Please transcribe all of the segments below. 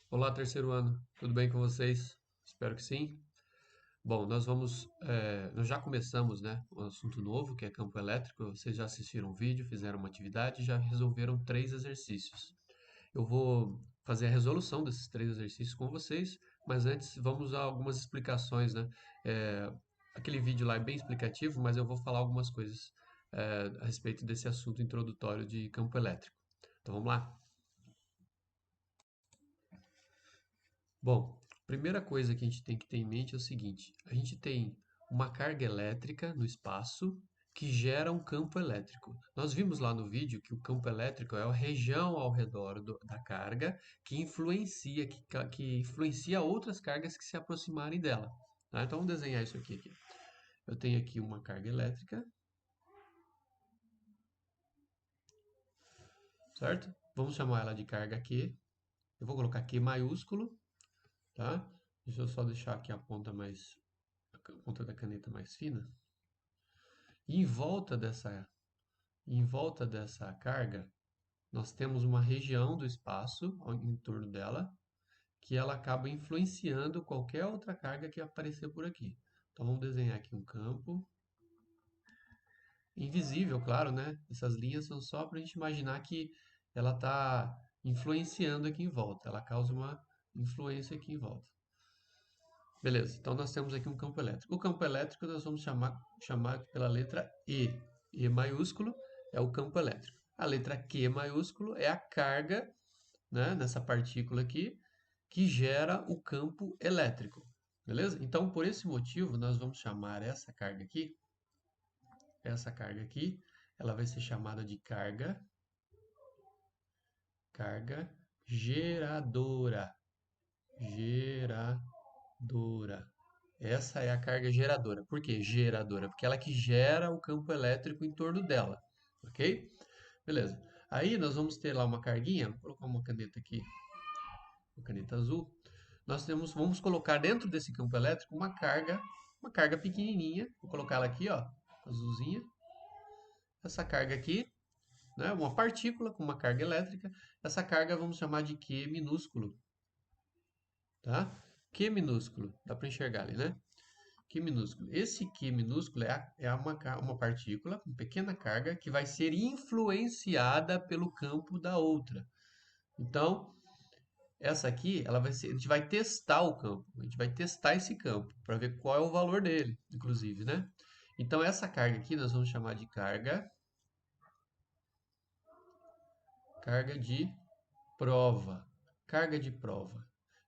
Olá, terceiro ano, tudo bem com vocês? Espero que sim. Bom, nós já começamos, né, um assunto novo que é campo elétrico. Vocês já assistiram o vídeo, fizeram uma atividade, e já resolveram três exercícios. Eu vou fazer a resolução desses três exercícios com vocês, mas antes vamos a algumas explicações, né? É, Aquele vídeo lá é bem explicativo, mas eu vou falar algumas coisas a respeito desse assunto introdutório de campo elétrico. Então vamos lá? Bom, primeira coisa que a gente tem que ter em mente é o seguinte: a gente tem uma carga elétrica no espaço que gera um campo elétrico. Nós vimos lá no vídeo que o campo elétrico é a região ao redor da carga que influencia, que influencia outras cargas que se aproximarem dela. Tá? Então vamos desenhar isso aqui. Eu tenho aqui uma carga elétrica, certo? Vamos chamar ela de carga Q. Eu vou colocar Q maiúsculo, tá? Deixa eu só deixar aqui a ponta da caneta mais fina. E em volta dessa carga, nós temos uma região do espaço em torno dela que ela acaba influenciando qualquer outra carga que aparecer por aqui. Então vamos desenhar aqui um campo invisível, claro, né? Essas linhas são só para a gente imaginar que ela está influenciando aqui em volta. Ela causa uma influência aqui em volta. Beleza, então nós temos aqui um campo elétrico. O campo elétrico nós vamos chamar pela letra E. E maiúsculo é o campo elétrico. A letra Q maiúsculo é a carga, né, nessa partícula aqui, que gera o campo elétrico. Beleza? Então, por esse motivo, nós vamos chamar essa carga aqui, ela vai ser chamada de carga geradora. Geradora. Essa é a carga geradora. Por que geradora? Porque ela que gera o campo elétrico em torno dela. Ok? Beleza. Aí nós vamos ter lá uma carguinha. Vou colocar uma caneta aqui, uma caneta azul. Vamos colocar dentro desse campo elétrico uma carga pequenininha. Vou colocar ela aqui, ó, azulzinha. Essa carga aqui, né, uma partícula com uma carga elétrica. Essa carga vamos chamar de Q minúsculo, tá? Q minúsculo, dá para enxergar ali, né? Q minúsculo. Esse Q minúsculo é uma partícula com pequena carga que vai ser influenciada pelo campo da outra. Então, essa aqui, a gente vai testar o campo, a gente vai testar esse campo para ver qual é o valor dele, inclusive, né? Então, essa carga aqui nós vamos chamar de carga de prova. Carga de prova.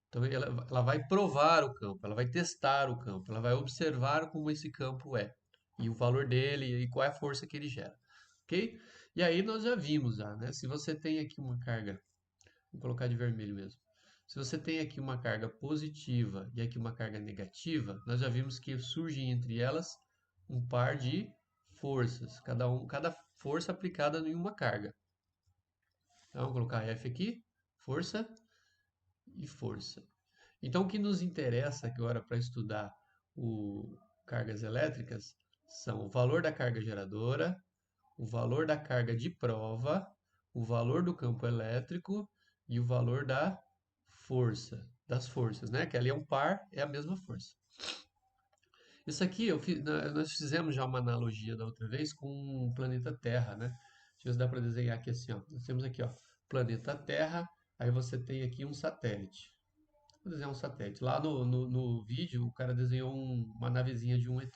Então, ela vai provar o campo, ela vai testar o campo, ela vai observar como esse campo é, e o valor dele, e qual é a força que ele gera, ok? E aí nós já vimos, né? Se você tem aqui uma carga, vou colocar de vermelho mesmo. Se você tem aqui uma carga positiva e aqui uma carga negativa, nós já vimos que surge entre elas um par de forças, cada força aplicada em uma carga. Então, vou colocar F aqui, força e força. Então, o que nos interessa agora para estudar cargas elétricas são o valor da carga geradora, o valor da carga de prova, o valor do campo elétrico e o valor das forças, né? Que ali é um par, é a mesma força. Isso aqui nós fizemos já uma analogia da outra vez com o planeta Terra, né? Deixa eu ver se dá para desenhar aqui assim, ó. Nós temos aqui, ó, planeta Terra, aí você tem aqui um satélite. Vou desenhar um satélite. Lá no vídeo, o cara desenhou uma navezinha de um ET.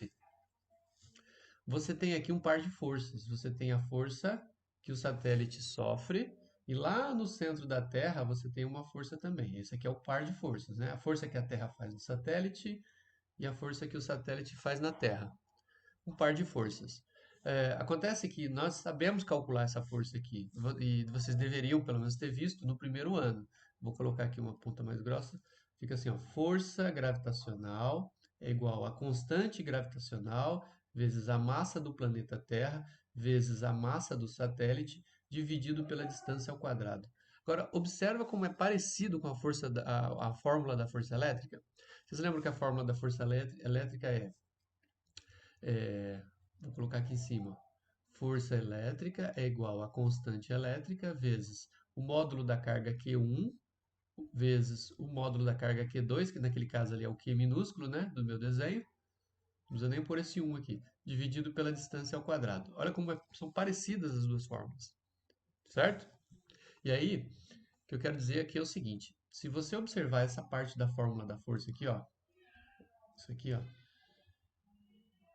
Você tem aqui um par de forças. Você tem a força que o satélite sofre, e lá no centro da Terra você tem uma força também. Esse aqui é o par de forças, né? A força que a Terra faz no satélite e a força que o satélite faz na Terra. Um par de forças. Acontece que nós sabemos calcular essa força aqui, e vocês deveriam pelo menos ter visto no primeiro ano. Vou colocar aqui uma ponta mais grossa. Fica assim, ó, força gravitacional é igual a constante gravitacional vezes a massa do planeta Terra vezes a massa do satélite dividido pela distância ao quadrado. Agora, observa como é parecido com a fórmula da força elétrica. Vocês lembram que a fórmula da força elétrica é, vou colocar aqui em cima. Força elétrica é igual a constante elétrica vezes o módulo da carga Q1 vezes o módulo da carga Q2, que naquele caso ali é o Q minúsculo, né, do meu desenho. Não precisa nem pôr esse 1 aqui, dividido pela distância ao quadrado. Olha como são parecidas as duas fórmulas, certo? E aí, o que eu quero dizer aqui é o seguinte, se você observar essa parte da fórmula da força aqui, ó, isso aqui, ó,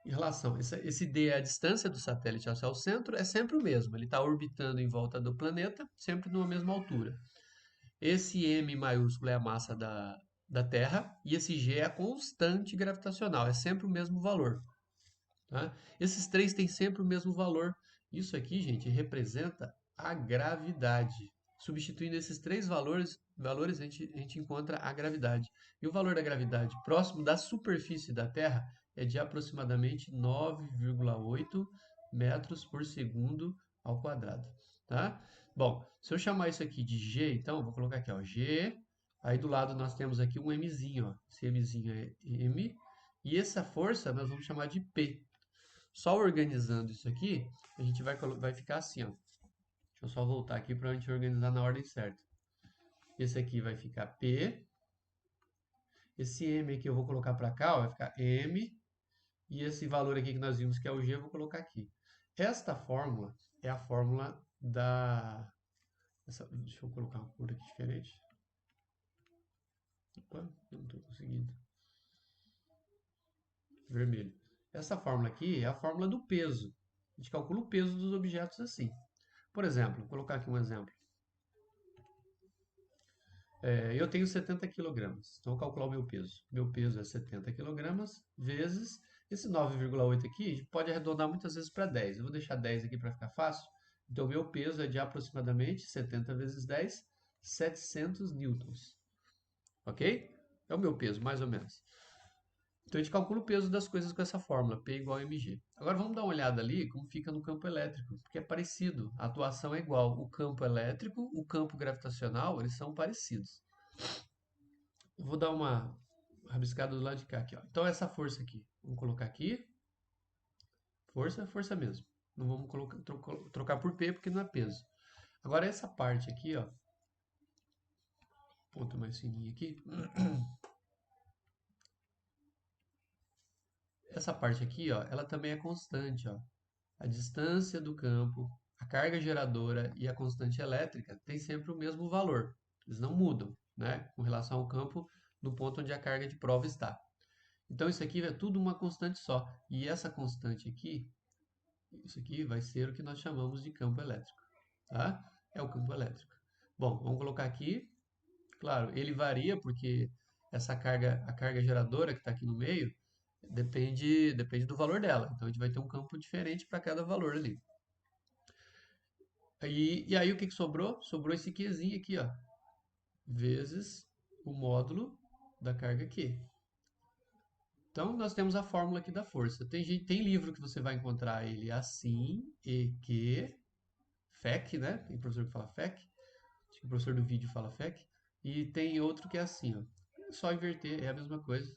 em relação, esse D é a distância do satélite ao centro, é sempre o mesmo, ele está orbitando em volta do planeta, sempre numa mesma altura. Esse M maiúsculo é a massa da Terra e esse G é a constante gravitacional, é sempre o mesmo valor. Tá? Esses três têm sempre o mesmo valor. Isso aqui, gente, representa a gravidade. Substituindo esses três valores a gente encontra a gravidade. E o valor da gravidade próximo da superfície da Terra é de aproximadamente 9,8 metros por segundo ao quadrado. Tá? Bom, se eu chamar isso aqui de G, então, vou colocar aqui, ó, G. Aí do lado nós temos aqui um Mzinho, ó. Esse Mzinho é M. E essa força nós vamos chamar de P. Só organizando isso aqui, a gente vai ficar assim, ó. Deixa eu só voltar aqui para a gente organizar na ordem certa. Esse aqui vai ficar P. Esse M aqui eu vou colocar para cá, ó, vai ficar M. E esse valor aqui que nós vimos que é o G, eu vou colocar aqui. Esta fórmula é a fórmula da... deixa eu colocar uma cor aqui diferente. Opa, não estou conseguindo. Vermelho. Essa fórmula aqui é a fórmula do peso. A gente calcula o peso dos objetos assim. Por exemplo, vou colocar aqui um exemplo. Eu tenho 70 quilogramas, então vou calcular o meu peso. Meu peso é 70 quilogramas vezes esse 9,8 aqui, a gente pode arredondar muitas vezes para 10. Eu vou deixar 10 aqui para ficar fácil. Então, o meu peso é de aproximadamente 70 vezes 10, 700 newtons. Ok? É o meu peso, mais ou menos. Então, a gente calcula o peso das coisas com essa fórmula, P igual a mg. Agora, vamos dar uma olhada ali como fica no campo elétrico, porque é parecido, a atuação é igual. O campo elétrico, o campo gravitacional, eles são parecidos. Eu vou dar uma rabiscada do lado de cá aqui, ó. Então, essa força aqui, vamos colocar aqui. Força, força mesmo. Não vamos trocar por P, porque não é peso. Agora, essa parte aqui, ó. Ponto mais fininho aqui. Essa parte aqui, ó, ela também é constante, ó. A distância do campo, a carga geradora e a constante elétrica têm sempre o mesmo valor. Eles não mudam, né? Com relação ao campo no ponto onde a carga de prova está. Então, isso aqui é tudo uma constante só. E essa constante aqui, isso aqui vai ser o que nós chamamos de campo elétrico. Tá? É o campo elétrico. Bom, vamos colocar aqui. Claro, ele varia porque essa carga, a carga geradora que está aqui no meio, depende do valor dela. Então, a gente vai ter um campo diferente para cada valor ali. E aí, o que sobrou? Sobrou esse Qzinho aqui, ó. Vezes o módulo da carga Q. Então, nós temos a fórmula aqui da força. Tem livro que você vai encontrar ele assim, e que, FEC, né? Tem professor que fala FEC. Acho que o professor do vídeo fala FEC. E tem outro que é assim, ó. É só inverter, é a mesma coisa.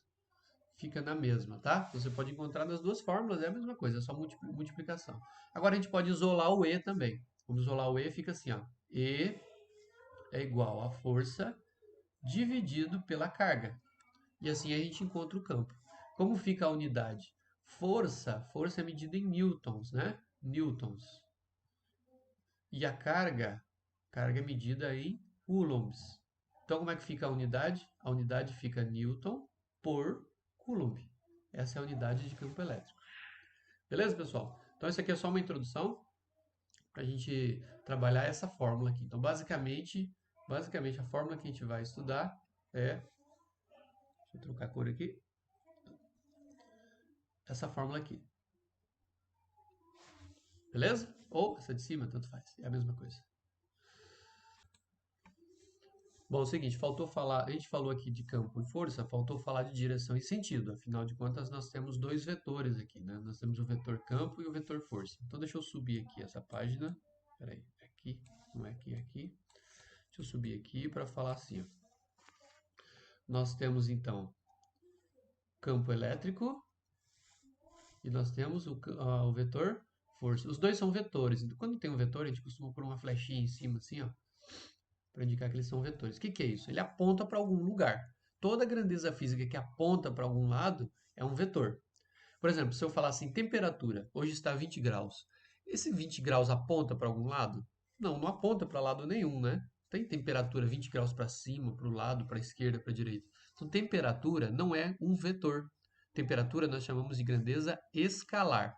Fica na mesma, tá? Você pode encontrar nas duas fórmulas, é a mesma coisa, é só multiplicação. Agora, a gente pode isolar o E também. Vamos isolar o E, fica assim, ó. E é igual a força dividido pela carga. E assim a gente encontra o campo. Como fica a unidade? Força é medida em newtons, né? Newtons. E a carga é medida em coulombs. Então, como é que fica a unidade? A unidade fica newton por coulomb. Essa é a unidade de campo elétrico. Beleza, pessoal? Então, isso aqui é só uma introdução para a gente trabalhar essa fórmula aqui. Então, basicamente, a fórmula que a gente vai estudar é... Deixa eu trocar a cor aqui. Essa fórmula aqui. Beleza? Ou essa de cima, tanto faz. É a mesma coisa. Bom, é o seguinte, faltou falar, a gente falou aqui de campo e força, faltou falar de direção e sentido. Afinal de contas, nós temos dois vetores aqui, né? Nós temos o vetor campo e o vetor força. Então, deixa eu subir aqui essa página. Peraí, aqui, não é aqui, é aqui. Deixa eu subir aqui para falar assim, ó. Nós temos, então, campo elétrico e nós temos o vetor força. Os dois são vetores. Então, quando tem um vetor, a gente costuma pôr uma flechinha em cima, assim, ó. para indicar que eles são vetores. O que que é isso? Ele aponta para algum lugar. Toda grandeza física que aponta para algum lado é um vetor. Por exemplo, se eu falar assim, temperatura, hoje está 20 graus. Esse 20 graus aponta para algum lado? Não, não aponta para lado nenhum, né? Tem temperatura 20 graus para cima, para o lado, para a esquerda, para a direita. Então, temperatura não é um vetor. Temperatura nós chamamos de grandeza escalar.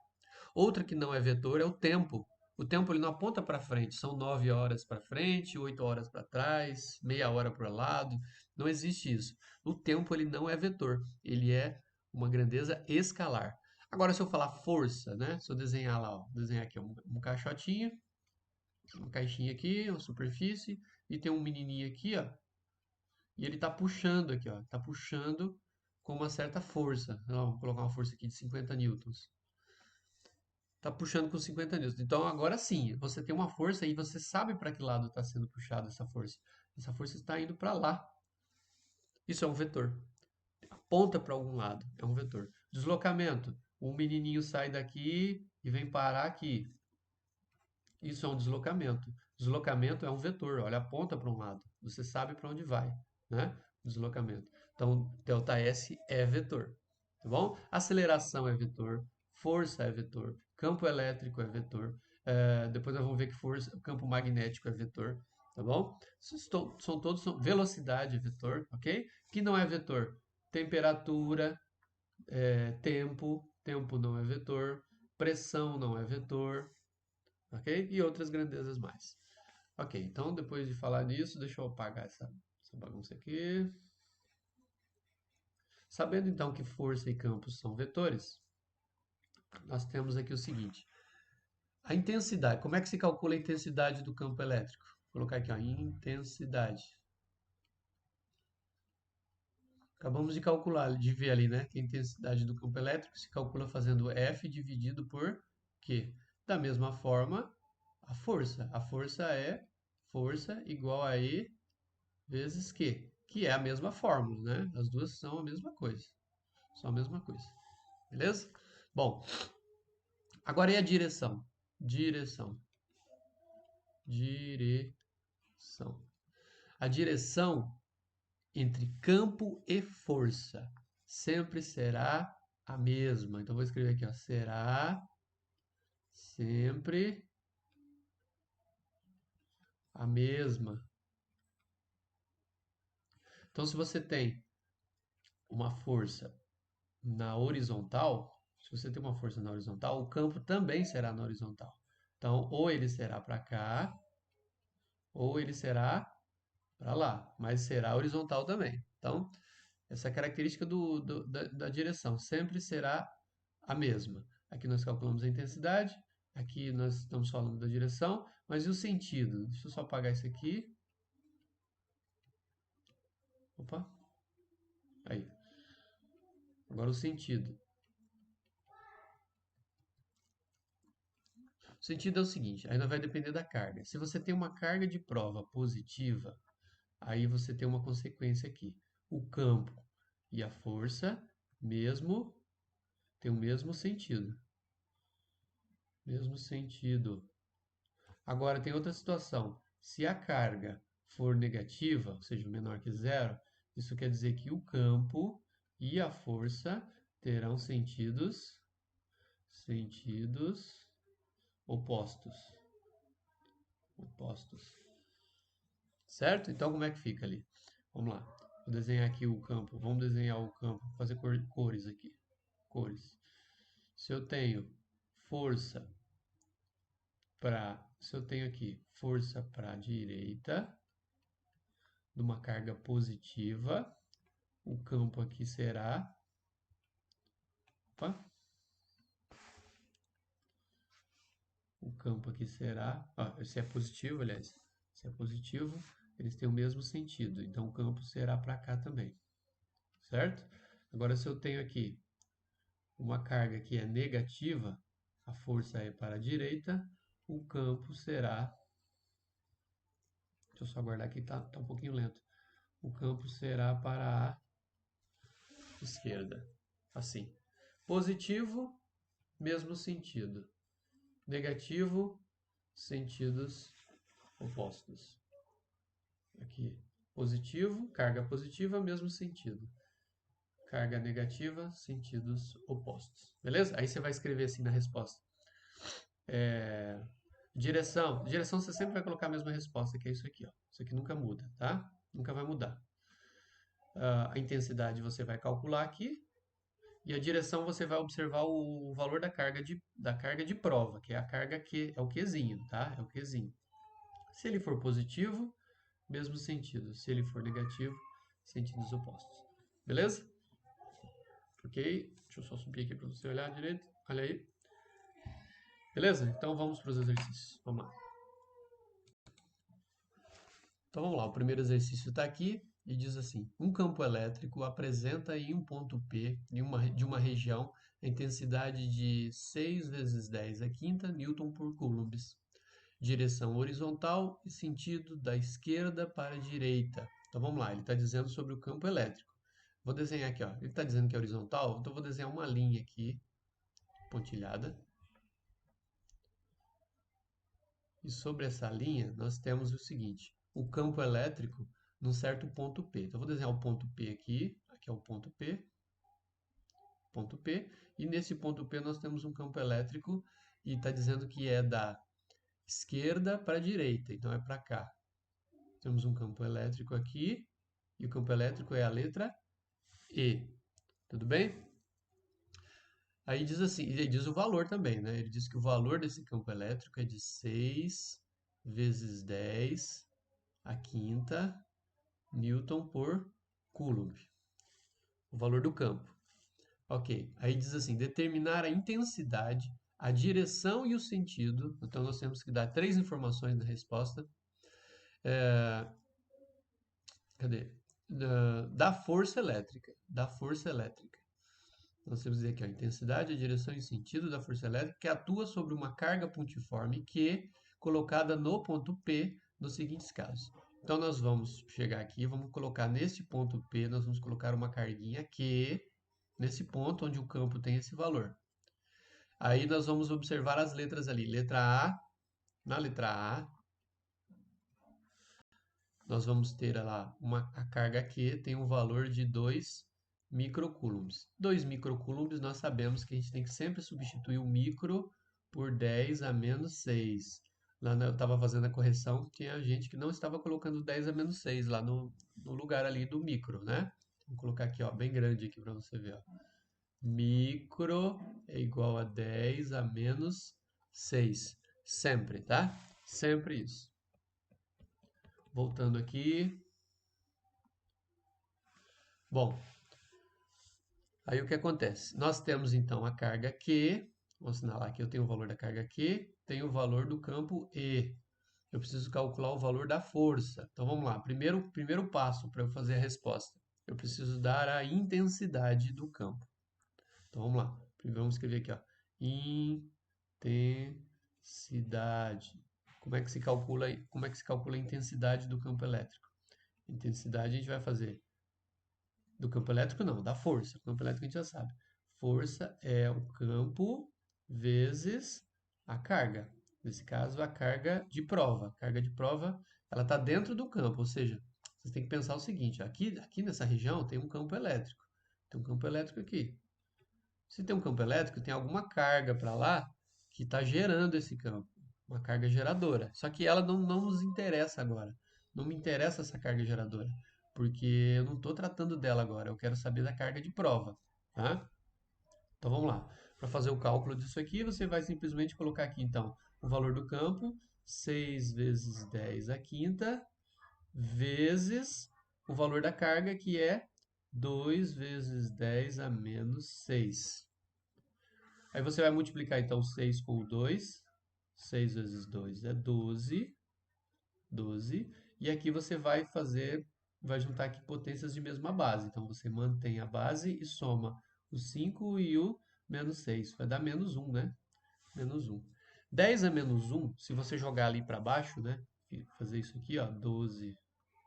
Outra que não é vetor é o tempo. O tempo ele não aponta para frente, são 9 horas para frente, 8 horas para trás, meia hora para o lado. Não existe isso. O tempo ele não é vetor, ele é uma grandeza escalar. Agora, se eu falar força, né? Se eu desenhar lá, ó, desenhar aqui um caixotinho, uma caixinha aqui, uma superfície, e tem um menininho aqui, ó, e ele está puxando aqui, ó, está puxando com uma certa força. Então, vou colocar uma força aqui de 50 newtons. Está puxando com 50 newtons. Então, agora sim, você tem uma força e você sabe para que lado está sendo puxada essa força. Essa força está indo para lá. Isso é um vetor. Aponta para algum lado, é um vetor. Deslocamento. Um menininho sai daqui e vem parar aqui. Isso é um deslocamento. Deslocamento é um vetor, olha, aponta para um lado. Você sabe para onde vai, né? Deslocamento. Então, ΔS é vetor, tá bom? Aceleração é vetor, força é vetor, campo elétrico é vetor. Depois nós vamos ver que força, campo magnético é vetor, tá bom? São todos, velocidade é vetor, ok? Que não é vetor? Temperatura, tempo não é vetor, pressão não é vetor, ok? E outras grandezas mais. Ok, então depois de falar nisso, deixa eu apagar essa bagunça aqui. Sabendo então que força e campo são vetores, nós temos aqui o seguinte. A intensidade, como é que se calcula a intensidade do campo elétrico? Vou colocar aqui, ó, intensidade. Acabamos de calcular, de ver ali, né, que a intensidade do campo elétrico se calcula fazendo F dividido por Q. Da mesma forma, a força. A força é força igual a E vezes Q, que é a mesma fórmula, né? As duas são a mesma coisa. São a mesma coisa. Beleza? Bom, agora e a direção? Direção. Direção. A direção entre campo e força sempre será a mesma. Então, vou escrever aqui, ó, será sempre a mesma. Então, se você tem uma força na horizontal, se você tem uma força na horizontal, o campo também será na horizontal. Então, ou ele será para cá, ou ele será para lá, mas será horizontal também. Então, essa é a característica da direção, sempre será a mesma. Aqui nós calculamos a intensidade, aqui nós estamos falando da direção, mas e o sentido? Deixa eu só apagar isso aqui. Opa, aí. Agora o sentido. O sentido é o seguinte, ainda vai depender da carga. Se você tem uma carga de prova positiva, aí você tem uma consequência aqui. O campo e a força mesmo tem o mesmo sentido. Mesmo sentido. Agora tem outra situação. Se a carga for negativa, ou seja, menor que zero, isso quer dizer que o campo e a força terão sentidos opostos. Opostos. Certo? Então, como é que fica ali? Vamos lá. Vou desenhar aqui o campo. Vamos desenhar o campo. Vou fazer cores aqui. Cores. Se eu tenho força se eu tenho aqui força para a direita, numa carga positiva, o campo aqui será... Opa. O campo aqui será... se é positivo, aliás. Se é positivo, eles têm o mesmo sentido. Então, o campo será para cá também. Certo? Agora, se eu tenho aqui uma carga que é negativa, a força é para a direita, o campo será... Deixa eu só guardar aqui, tá um pouquinho lento. O campo será para a esquerda. Assim. Positivo, mesmo sentido. Negativo, sentidos opostos. Aqui, positivo, carga positiva, mesmo sentido. Carga negativa, sentidos opostos. Beleza? Aí você vai escrever assim na resposta. Direção. Direção você sempre vai colocar a mesma resposta, que é isso aqui, ó. Isso aqui nunca muda, tá? Nunca vai mudar. A intensidade você vai calcular aqui. E a direção você vai observar o valor da carga de prova, que é a carga que é o Qzinho, tá? É o Qzinho. Se ele for positivo, mesmo sentido. Se ele for negativo, sentidos opostos. Beleza? Ok? Deixa eu só subir aqui para você olhar direito. Olha aí. Beleza? Então vamos para os exercícios. Vamos lá. Então vamos lá. O primeiro exercício está aqui e diz assim: um campo elétrico apresenta em um ponto P de uma região a intensidade de 6 vezes 10 a quinta Newton por coulombs. Direção horizontal e sentido da esquerda para a direita. Então vamos lá, ele está dizendo sobre o campo elétrico. Vou desenhar aqui, ó. Ele está dizendo que é horizontal, então vou desenhar uma linha aqui, pontilhada. E sobre essa linha, nós temos o seguinte: o campo elétrico num certo ponto P. Então, eu vou desenhar o ponto P aqui, aqui é o ponto P, e nesse ponto P nós temos um campo elétrico e está dizendo que é da esquerda para a direita, então é para cá. Temos um campo elétrico aqui, e o campo elétrico é a letra E. Tudo bem? Aí diz assim, ele diz o valor também, né? Ele diz que o valor desse campo elétrico é de 6 vezes 10 a quinta Newton por Coulomb. O valor do campo. Ok. Aí diz assim, determinar a intensidade, a direção e o sentido. Então nós temos que dar 3 informações na resposta. Cadê? Da força elétrica. Da força elétrica. Nós temos que dizer aqui a intensidade, a direção e o sentido da força elétrica que atua sobre uma carga pontiforme Q colocada no ponto P nos seguintes casos. Então nós vamos chegar aqui, vamos colocar neste ponto P, nós vamos colocar uma carguinha Q nesse ponto onde o campo tem esse valor. Aí nós vamos observar as letras ali. Letra A, na letra A, nós vamos ter lá a carga Q tem um valor de 2 microcoulombs. 2 microcoulombs, nós sabemos que a gente tem que sempre substituir o micro por 10 a menos 6. Lá eu estava fazendo a correção, tinha gente que não estava colocando 10 a menos 6 lá no lugar ali do micro, né? Vou colocar aqui, ó, bem grande aqui para você ver, ó. Micro é igual a 10 a menos 6. Sempre, tá? Sempre isso. Voltando aqui. Bom, aí o que acontece? Nós temos então a carga Q, vou assinalar que eu tenho o valor da carga Q, tenho o valor do campo E. Eu preciso calcular o valor da força. Então vamos lá, primeiro passo para eu fazer a resposta. Eu preciso dar a intensidade do campo. Então vamos lá, vamos escrever aqui, ó. Intensidade. Como é que se calcula a intensidade do campo elétrico? Intensidade a gente vai fazer do campo elétrico não, da força. O campo elétrico a gente já sabe. Força é o campo vezes a carga. Nesse caso, a carga de prova. A carga de prova, ela está dentro do campo, ou seja, você tem que pensar o seguinte, aqui nessa região tem um campo elétrico. Tem um campo elétrico aqui. Se tem um campo elétrico, tem alguma carga para lá que está gerando esse campo. Uma carga geradora. Só que ela não nos interessa agora. Não me interessa essa carga geradora porque eu não estou tratando dela agora, eu quero saber da carga de prova, tá? Então vamos lá. Para fazer o cálculo disso aqui, você vai simplesmente colocar aqui então o valor do campo, 6 vezes 10 a quinta, vezes o valor da carga, que é 2 vezes 10 a menos 6. Aí você vai multiplicar então 6 com o 2, 6 vezes 2 é 12, 12, e aqui você vai juntar aqui potências de mesma base. Então você mantém a base e soma o 5 e o menos 6. Vai dar menos 1, né? Menos 1. 10 a menos 1, se você jogar ali para baixo, né? Fazer isso aqui, ó, 12,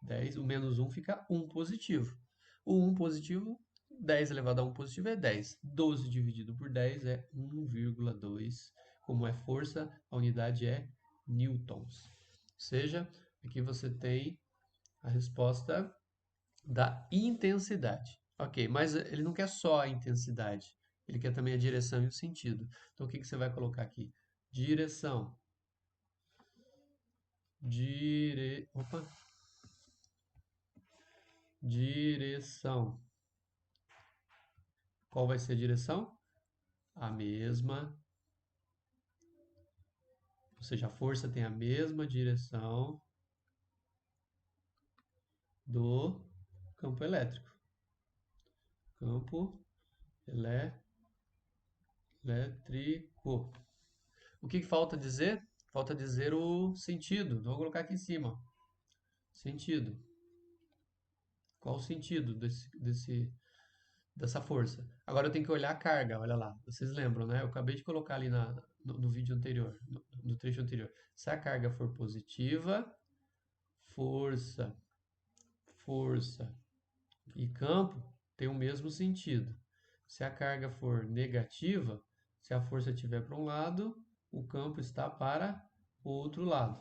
10, o menos 1 fica 1 positivo. O 1 positivo, 10 elevado a 1 positivo é 10. 12 dividido por 10 é 1,2. Como é força, a unidade é newtons. Ou seja, aqui você tem A resposta da intensidade. Ok, mas ele não quer só a intensidade. Ele quer também a direção e o sentido. Então, o que você vai colocar aqui? Direção. Opa. Direção. Qual vai ser a direção? A mesma. Ou seja, a força tem a mesma direção do campo elétrico. Campo elétrico. O que falta dizer? Falta dizer o sentido. Então, vou colocar aqui em cima. Sentido. Qual o sentido dessa força? Agora eu tenho que olhar a carga, olha lá. Vocês lembram, né? Eu acabei de colocar ali no vídeo anterior, no trecho anterior. Se a carga for positiva, força, força e campo tem o mesmo sentido. Se a carga for negativa, se a força estiver para um lado, o campo está para o outro lado.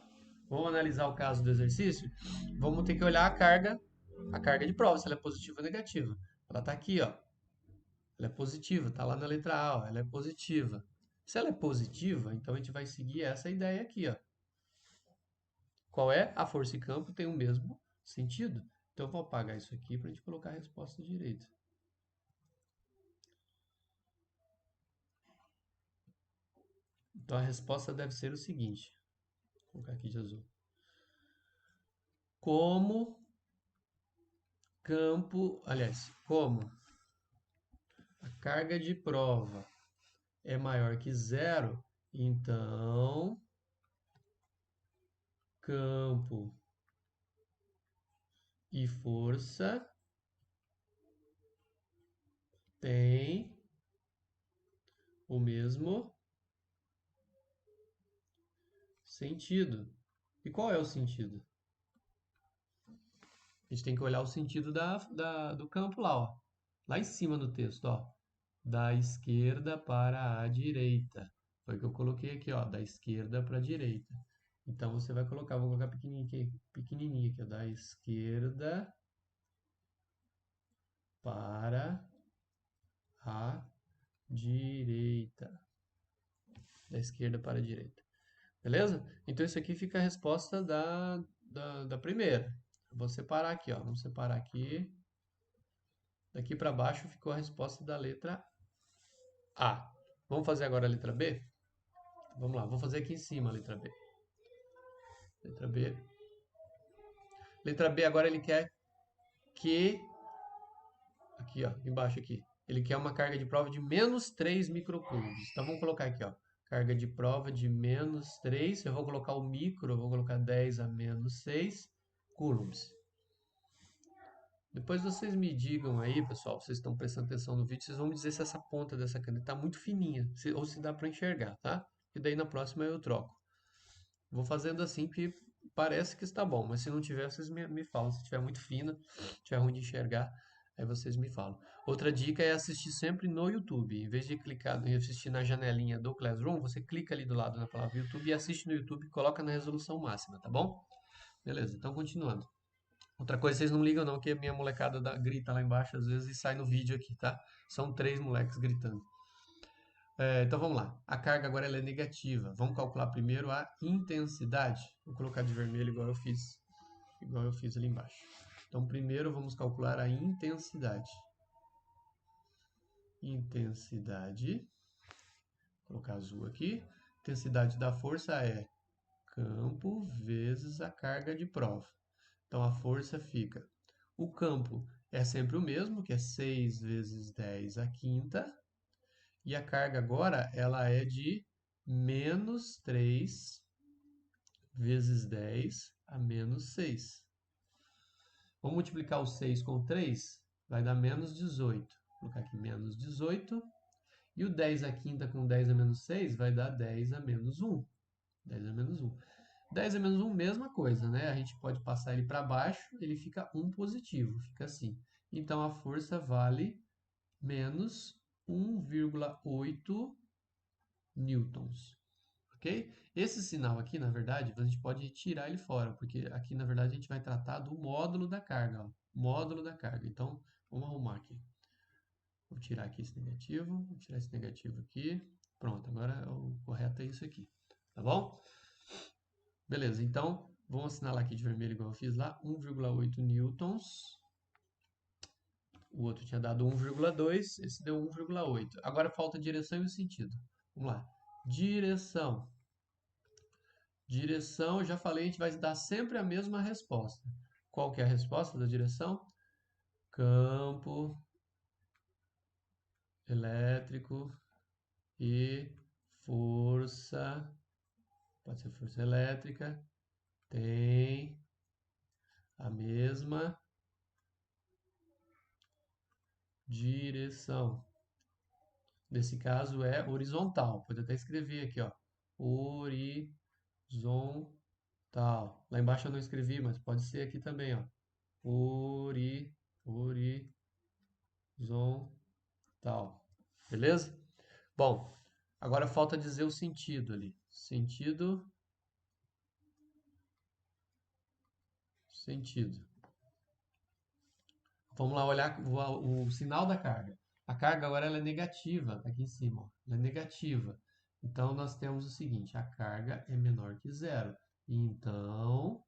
Vamos analisar o caso do exercício? Vamos ter que olhar a carga de prova, se ela é positiva ou negativa. Ela está aqui, ó. Ela é positiva, está lá na letra A, ó. Ela é positiva. Se ela é positiva, então a gente vai seguir essa ideia aqui, ó. Qual é? A força e campo tem o mesmo sentido. Então eu vou apagar isso aqui para a gente colocar a resposta direita. Então a resposta deve ser o seguinte. Vou colocar aqui de azul. Como a carga de prova é maior que zero, então campo e força têm o mesmo sentido. E qual é o sentido? A gente tem que olhar o sentido do campo lá, ó. Lá em cima no texto, ó. Da esquerda para a direita. Foi o que eu coloquei aqui, ó. Da esquerda para a direita. Então você vai colocar, vou colocar pequenininho aqui, ó. Da esquerda para a direita. Da esquerda para a direita. Beleza? Então isso aqui fica a resposta da primeira. Eu vou separar aqui, ó. Vamos separar aqui. Daqui para baixo ficou a resposta da letra A. Vamos fazer agora a letra B? Vamos lá, vou fazer aqui em cima a letra B. Letra B. Letra B agora ele quer que... Aqui, ó, embaixo aqui. Ele quer uma carga de prova de menos 3 microcoulombs. Então vamos colocar aqui, ó. Carga de prova de menos 3. Eu vou colocar o micro, eu vou colocar 10 a menos 6 coulombs. Depois vocês me digam aí, pessoal, vocês estão prestando atenção no vídeo, vocês vão me dizer se essa ponta dessa caneta está muito fininha, ou se dá para enxergar, tá? E daí na próxima eu troco. Vou fazendo assim que parece que está bom, mas se não tiver, vocês me falam. Se estiver muito fina, estiver ruim de enxergar, aí vocês me falam. Outra dica é assistir sempre no YouTube. Em vez de clicar e assistir na janelinha do Classroom, você clica ali do lado na palavra YouTube e assiste no YouTube e coloca na resolução máxima, tá bom? Beleza, então continuando. Outra coisa, vocês não ligam não, que a minha molecada grita lá embaixo às vezes e sai no vídeo aqui, tá? São 3 moleques gritando. Então vamos lá. A carga agora ela é negativa. Vamos calcular primeiro a intensidade. Vou colocar de vermelho igual eu fiz ali embaixo. Então primeiro vamos calcular a intensidade. Intensidade. Vou colocar azul aqui. Intensidade da força é campo vezes a carga de prova. Então a força fica. O campo é sempre o mesmo, que é 6 vezes 10 à quinta. E a carga agora ela é de menos 3 vezes 10 a menos 6. Vamos multiplicar o 6 com 3, vai dar menos 18. Vou colocar aqui menos 18. E o 10 à quinta com 10 a menos 6 vai dar 10 a menos 1. 10 a menos 1. 10 a menos 1, mesma coisa, né? A gente pode passar ele para baixo, ele fica 1 positivo, fica assim. Então a força vale menos 1,8 newtons. ok? Esse sinal aqui, na verdade, a gente pode tirar ele fora, porque aqui, na verdade, a gente vai tratar do módulo da carga, ó, módulo da carga. Então, vamos arrumar aqui. Vou tirar aqui esse negativo, vou tirar esse negativo aqui. Pronto, agora o correto é isso aqui, tá bom? Beleza, então, vamos assinalar aqui de vermelho igual eu fiz lá, 1,8 newtons. O outro tinha dado 1,2, esse deu 1,8. Agora falta a direção e o sentido. Vamos lá. Direção. Direção, eu já falei, a gente vai dar sempre a mesma resposta. Qual que é a resposta da direção? Campo elétrico e força, pode ser força elétrica, tem a mesma direção. Nesse caso é horizontal. Pode até escrever aqui, ó. Horizontal. Lá embaixo eu não escrevi, mas pode ser aqui também, ó. Horizontal. Beleza? Bom, agora falta dizer o sentido ali. Sentido. Vamos lá olhar o sinal da carga. A carga agora ela é negativa, tá aqui em cima, ó. Ela é negativa. Então, nós temos o seguinte, a carga é menor que zero. Então,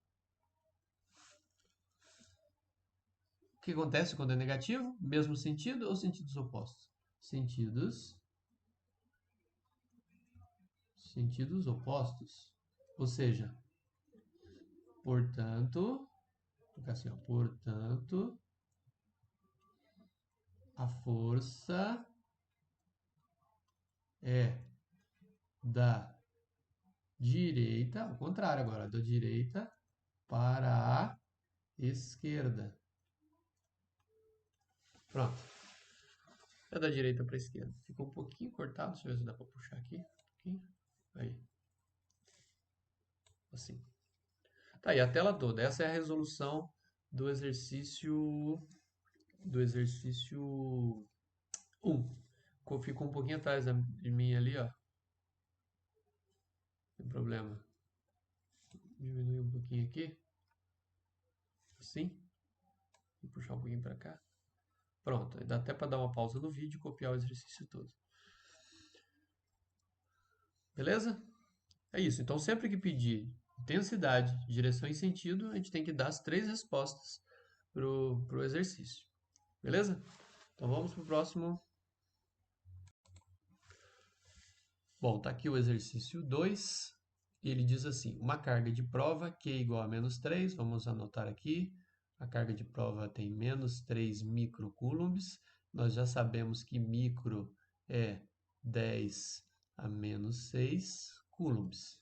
o que acontece quando é negativo? Mesmo sentido ou sentidos opostos? Sentidos opostos. Ou seja, portanto, vou colocar assim, ó, portanto, a força é da direita, ao contrário agora, da direita para a esquerda. Pronto. É da direita para a esquerda. Ficou um pouquinho cortado, deixa eu ver se dá para puxar aqui. Aí. Assim. Tá aí a tela toda. Essa é a resolução do exercício 1. Ficou um pouquinho atrás de mim ali, ó. Sem problema. Diminuir um pouquinho aqui. Assim. E puxar um pouquinho para cá. Pronto. Dá até para dar uma pausa no vídeo e copiar o exercício todo. Beleza? É isso. Então, sempre que pedir intensidade, direção e sentido, a gente tem que dar as 3 respostas pro exercício. Beleza? Então, vamos pro próximo. Bom, tá aqui o exercício 2. Ele diz assim, uma carga de prova Q igual a menos 3, vamos anotar aqui. A carga de prova tem menos 3 microcoulombs. Nós já sabemos que micro é 10 a menos 6 coulombs.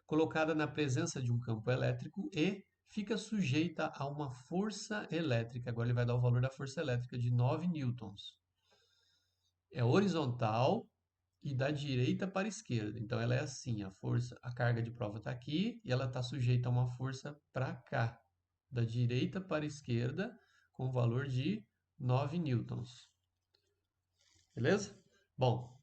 Colocada na presença de um campo elétrico e fica sujeita a uma força elétrica. Agora ele vai dar o valor da força elétrica de 9 newtons. É horizontal e da direita para a esquerda. Então ela é assim, a carga de prova está aqui e ela está sujeita a uma força para cá, da direita para a esquerda, com o valor de 9 newtons. Beleza? Bom,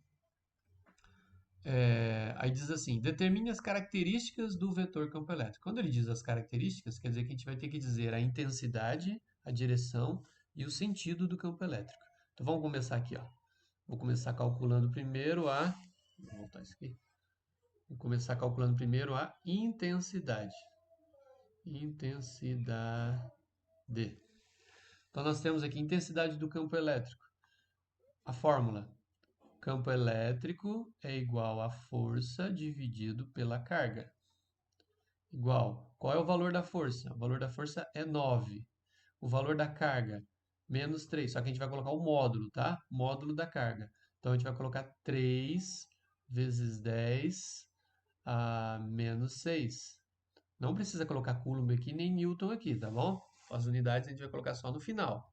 aí diz assim, determine as características do vetor campo elétrico. Quando ele diz as características, quer dizer que a gente vai ter que dizer a intensidade, a direção e o sentido do campo elétrico. Então vamos começar aqui, ó. Vou começar calculando primeiro vou voltar isso aqui. Vou começar calculando primeiro a intensidade. Intensidade. Então nós temos aqui intensidade do campo elétrico. A fórmula: campo elétrico é igual a força dividido pela carga. Igual. Qual é o valor da força? O valor da força é 9. O valor da carga, menos 3. Só que a gente vai colocar o módulo, tá? Módulo da carga. Então a gente vai colocar 3 vezes 10 a menos 6. Não precisa colocar coulomb aqui nem newton aqui, tá bom? As unidades a gente vai colocar só no final.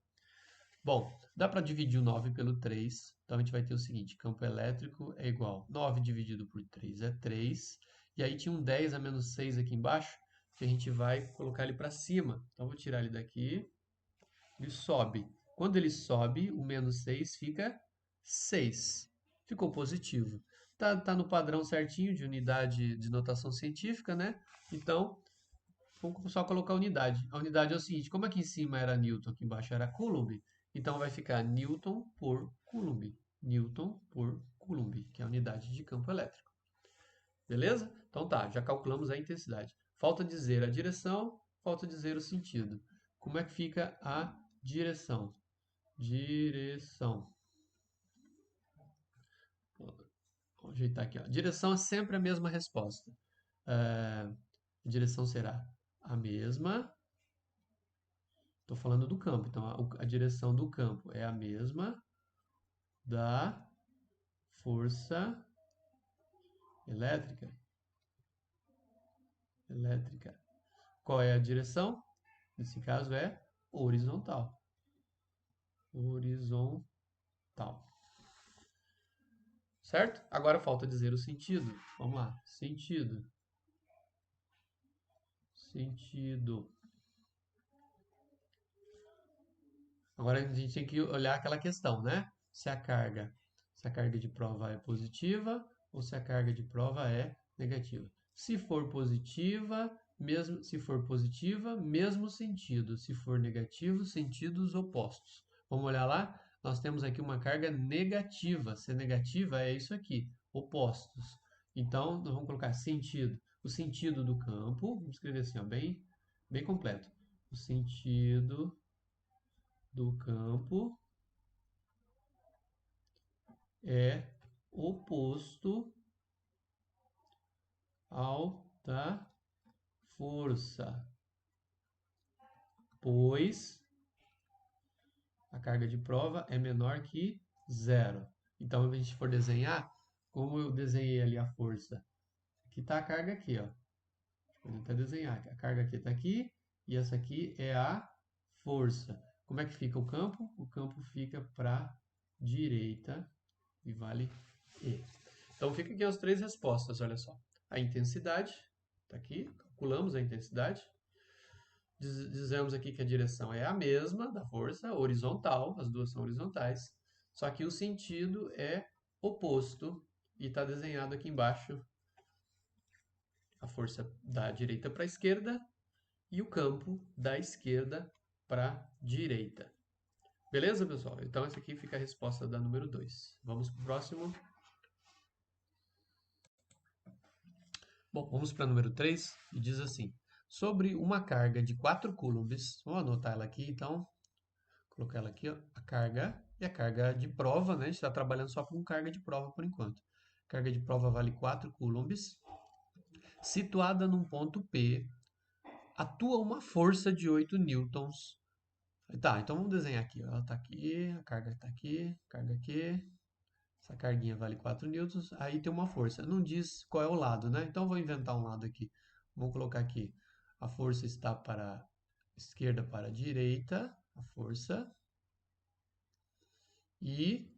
Bom, dá para dividir o 9 pelo 3. Então a gente vai ter o seguinte, campo elétrico é igual 9 dividido por 3 é 3. E aí tinha um 10 a menos 6 aqui embaixo, que a gente vai colocar ele para cima. Então eu vou tirar ele daqui, ele sobe. Quando ele sobe, o menos 6 fica 6. Ficou positivo. Tá no padrão certinho de unidade de notação científica, né? Então, vamos só colocar a unidade. A unidade é o seguinte, como aqui em cima era Newton, aqui embaixo era Coulomb, então vai ficar Newton por Coulomb. Newton por Coulomb, que é a unidade de campo elétrico. Beleza? Então tá, já calculamos a intensidade. Falta dizer a direção, falta dizer o sentido. Como é que fica a direção? Direção. Vou ajeitar aqui. Ó. Direção é sempre a mesma resposta. A direção será a mesma. Estou falando do campo, então a direção do campo é a mesma da força elétrica. Elétrica. Qual é a direção? Nesse caso é horizontal. Horizontal. Certo? Agora falta dizer o sentido. Vamos lá. Sentido. Sentido. Agora a gente tem que olhar aquela questão, né? Se a carga de prova é positiva ou se a carga de prova é negativa. Se for positiva, mesmo sentido. Se for negativo, sentidos opostos. Vamos olhar lá? Nós temos aqui uma carga negativa. Se negativa é isso aqui, opostos. Então, nós vamos colocar sentido. O sentido do campo, vamos escrever assim, ó, bem completo. O sentido do campo é oposto ao da força, pois a carga de prova é menor que zero. Então, se a gente for desenhar, como eu desenhei ali a força, aqui está a carga aqui, ó. Vou tentar desenhar. A carga aqui está aqui e essa aqui é a força. Como é que fica o campo? O campo fica para a direita e vale E. Então fica aqui as três respostas, olha só. A intensidade, está aqui, calculamos a intensidade. Dizemos aqui que a direção é a mesma da força, horizontal, as duas são horizontais. Só que o sentido é oposto e está desenhado aqui embaixo a força da direita para a esquerda e o campo da esquerda para a direita. Beleza, pessoal? Então, essa aqui fica a resposta da número 2. Vamos para o próximo. Bom, vamos para o número 3 e diz assim: sobre uma carga de 4 coulombs, vou anotar ela aqui, então, colocar ela aqui, ó, a carga e a carga de prova, né? A gente está trabalhando só com carga de prova por enquanto. A carga de prova vale 4 coulombs. Situada num ponto P, atua uma força de 8 newtons. Tá, então vamos desenhar aqui. Ela está aqui, a carga está aqui, carga aqui. Essa carguinha vale 4 newtons. Aí tem uma força. Não diz qual é o lado, né? Então vou inventar um lado aqui. Vamos colocar aqui. A força está para a esquerda para a direita. A força. E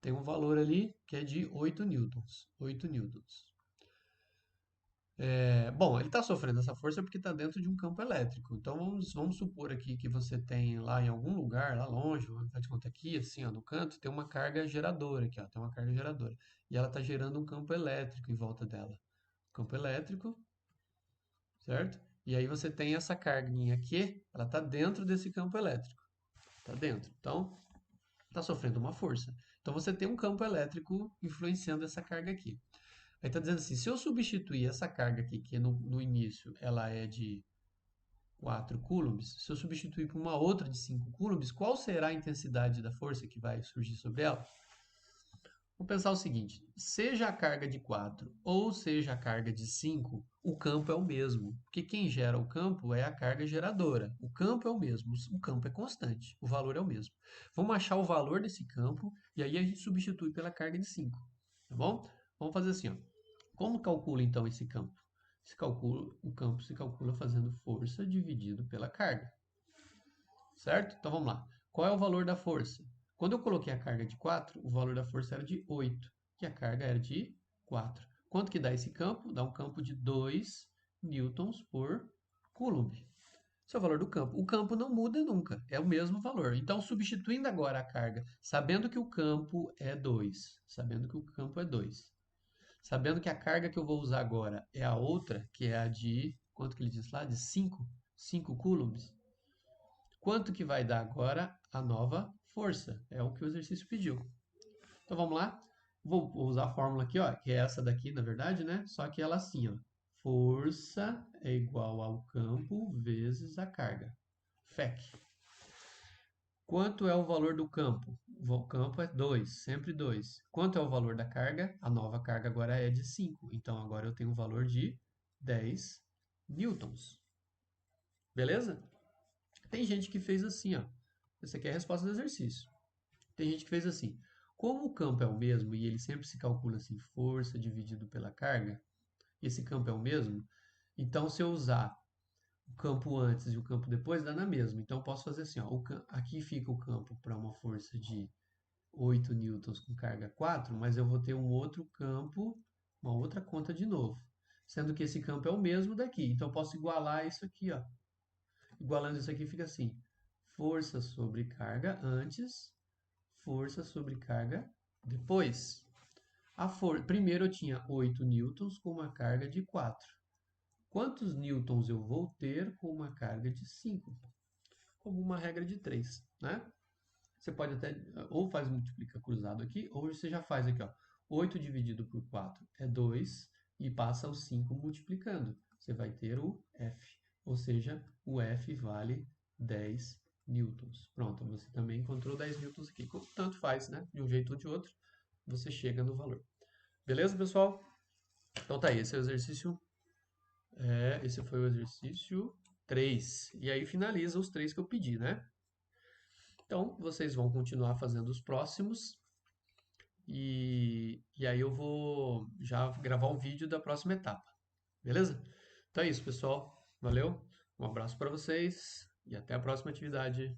tem um valor ali que é de 8 newtons. 8 newtons. Bom, ele está sofrendo essa força porque está dentro de um campo elétrico. Então vamos supor aqui que você tem lá em algum lugar, lá longe, faz de conta aqui, assim, ó, no canto, tem uma carga geradora aqui, ó, tem uma carga geradora. E ela está gerando um campo elétrico em volta dela. Campo elétrico, certo? E aí você tem essa carguinha aqui, ela está dentro desse campo elétrico. Está dentro. Então, está sofrendo uma força. Então você tem um campo elétrico influenciando essa carga aqui. Aí está dizendo assim, se eu substituir essa carga aqui, que no início ela é de 4 coulombs, se eu substituir por uma outra de 5 coulombs, qual será a intensidade da força que vai surgir sobre ela? Vamos pensar o seguinte, seja a carga de 4 ou seja a carga de 5, o campo é o mesmo, porque quem gera o campo é a carga geradora. O campo é o mesmo, o campo é constante, o valor é o mesmo. Vamos achar o valor desse campo e aí a gente substitui pela carga de 5, tá bom? Vamos fazer assim, ó. Como calcula então esse campo? O campo se calcula fazendo força dividido pela carga. Certo? Então vamos lá. Qual é o valor da força? Quando eu coloquei a carga de 4, o valor da força era de 8 e a carga era de 4. Quanto que dá esse campo? Dá um campo de 2 newtons por coulomb. Esse é o valor do campo. O campo não muda nunca, é o mesmo valor. Então, substituindo agora a carga, sabendo que o campo é 2, Sabendo que a carga que eu vou usar agora é a outra, que é a de, quanto que ele disse lá? De 5 coulombs. Quanto que vai dar agora a nova força? É o que o exercício pediu. Então vamos lá. Vou usar a fórmula aqui, ó, que é essa daqui, na verdade, né? Só que ela assim, ó. Força é igual ao campo vezes a carga. FEC. Quanto é o valor do campo? O campo é 2, sempre 2. Quanto é o valor da carga? A nova carga agora é de 5. Então agora eu tenho um valor de 10 newtons. Beleza? Tem gente que fez assim, ó. Essa aqui é a resposta do exercício. Tem gente que fez assim. Como o campo é o mesmo e ele sempre se calcula assim, força dividido pela carga, esse campo é o mesmo, então se eu usar o campo antes e o campo depois, dá na mesma. Então eu posso fazer assim, ó, aqui fica o campo para uma força de 8 newtons com carga 4, mas eu vou ter um outro campo, uma outra conta de novo. Sendo que esse campo é o mesmo daqui. Então eu posso igualar isso aqui, ó. Igualando isso aqui fica assim: força sobre carga antes, força sobre carga depois. Primeiro eu tinha 8 newtons com uma carga de 4. Quantos newtons eu vou ter com uma carga de 5? Como uma regra de 3, né? Você pode até, ou faz multiplica cruzado aqui, ou você já faz aqui, ó. 8 dividido por 4 é 2 e passa o 5 multiplicando. Você vai ter o F, ou seja, o F vale 10 newtons. Pronto, você também encontrou 10 newtons aqui. Tanto faz, né? De um jeito ou de outro, você chega no valor. Beleza, pessoal? Então tá aí, esse é o exercício. Esse foi o exercício 3. E aí finaliza os 3 que eu pedi, né? Então, vocês vão continuar fazendo os próximos. E aí eu vou já gravar o vídeo da próxima etapa. Beleza? Então é isso, pessoal. Valeu. Um abraço para vocês e até a próxima atividade.